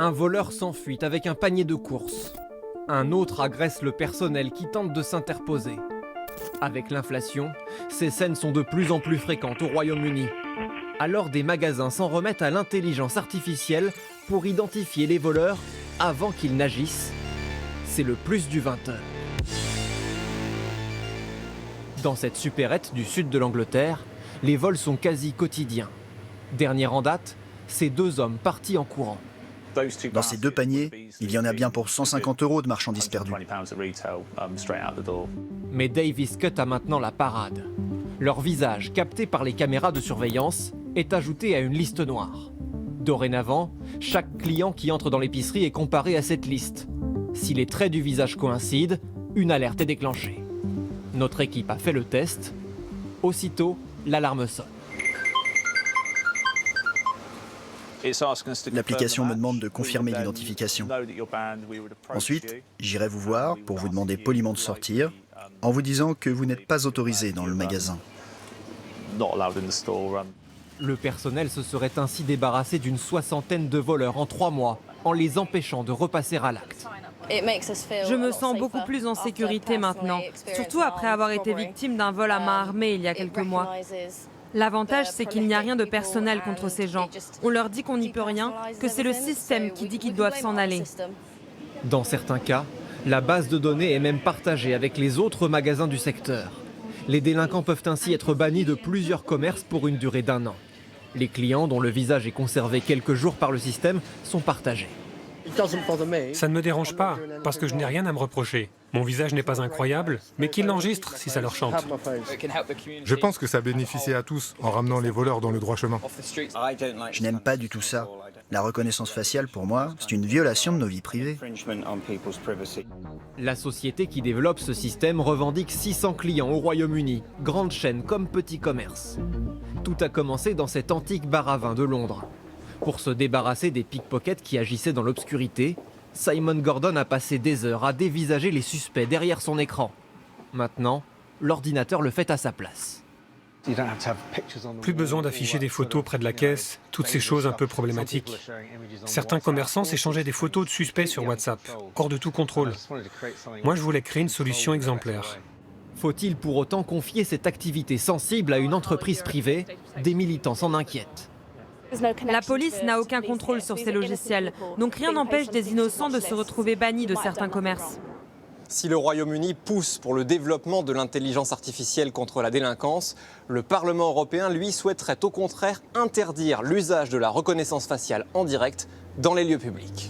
Un voleur s'enfuit avec un panier de courses. Un autre agresse le personnel qui tente de s'interposer. Avec l'inflation, ces scènes sont de plus en plus fréquentes au Royaume-Uni. Alors des magasins s'en remettent à l'intelligence artificielle pour identifier les voleurs avant qu'ils n'agissent. C'est le plus du 20h. Dans cette supérette du sud de l'Angleterre, les vols sont quasi quotidiens. Dernier en date, ces deux hommes partis en courant. Dans ces deux paniers, il y en a bien pour 150 € de marchandises perdues. Mais Davis Cut a maintenant la parade. Leur visage, capté par les caméras de surveillance, est ajouté à une liste noire. Dorénavant, chaque client qui entre dans l'épicerie est comparé à cette liste. Si les traits du visage coïncident, une alerte est déclenchée. Notre équipe a fait le test. Aussitôt, l'alarme sonne. L'application me demande de confirmer l'identification. Ensuite, j'irai vous voir pour vous demander poliment de sortir, en vous disant que vous n'êtes pas autorisé dans le magasin. Le personnel se serait ainsi débarrassé d'une soixantaine de voleurs en 3 mois, en les empêchant de repasser à l'acte. Je me sens beaucoup plus en sécurité maintenant, surtout après avoir été victime d'un vol à main armée il y a quelques mois. L'avantage, c'est qu'il n'y a rien de personnel contre ces gens. On leur dit qu'on n'y peut rien, que c'est le système qui dit qu'ils doivent s'en aller. Dans certains cas, la base de données est même partagée avec les autres magasins du secteur. Les délinquants peuvent ainsi être bannis de plusieurs commerces pour une durée d'1 an. Les clients dont le visage est conservé quelques jours par le système sont partagés. Ça ne me dérange pas, parce que je n'ai rien à me reprocher. Mon visage n'est pas incroyable, mais qu'ils l'enregistrent si ça leur chante. Je pense que ça bénéficie à tous en ramenant les voleurs dans le droit chemin. Je n'aime pas du tout ça. La reconnaissance faciale, pour moi, c'est une violation de nos vies privées. La société qui développe ce système revendique 600 clients au Royaume-Uni, grande chaîne comme petit commerce. Tout a commencé dans cet antique bar à vin de Londres. Pour se débarrasser des pickpockets qui agissaient dans l'obscurité, Simon Gordon a passé des heures à dévisager les suspects derrière son écran. Maintenant, l'ordinateur le fait à sa place. Plus besoin d'afficher des photos près de la caisse, toutes ces choses un peu problématiques. Certains commerçants s'échangeaient des photos de suspects sur WhatsApp, hors de tout contrôle. Moi, je voulais créer une solution exemplaire. Faut-il pour autant confier cette activité sensible à une entreprise privée? Des militants s'en inquiètent. La police n'a aucun contrôle sur ces logiciels, donc rien n'empêche des innocents de se retrouver bannis de certains commerces. Si le Royaume-Uni pousse pour le développement de l'intelligence artificielle contre la délinquance, le Parlement européen, lui, souhaiterait au contraire interdire l'usage de la reconnaissance faciale en direct dans les lieux publics.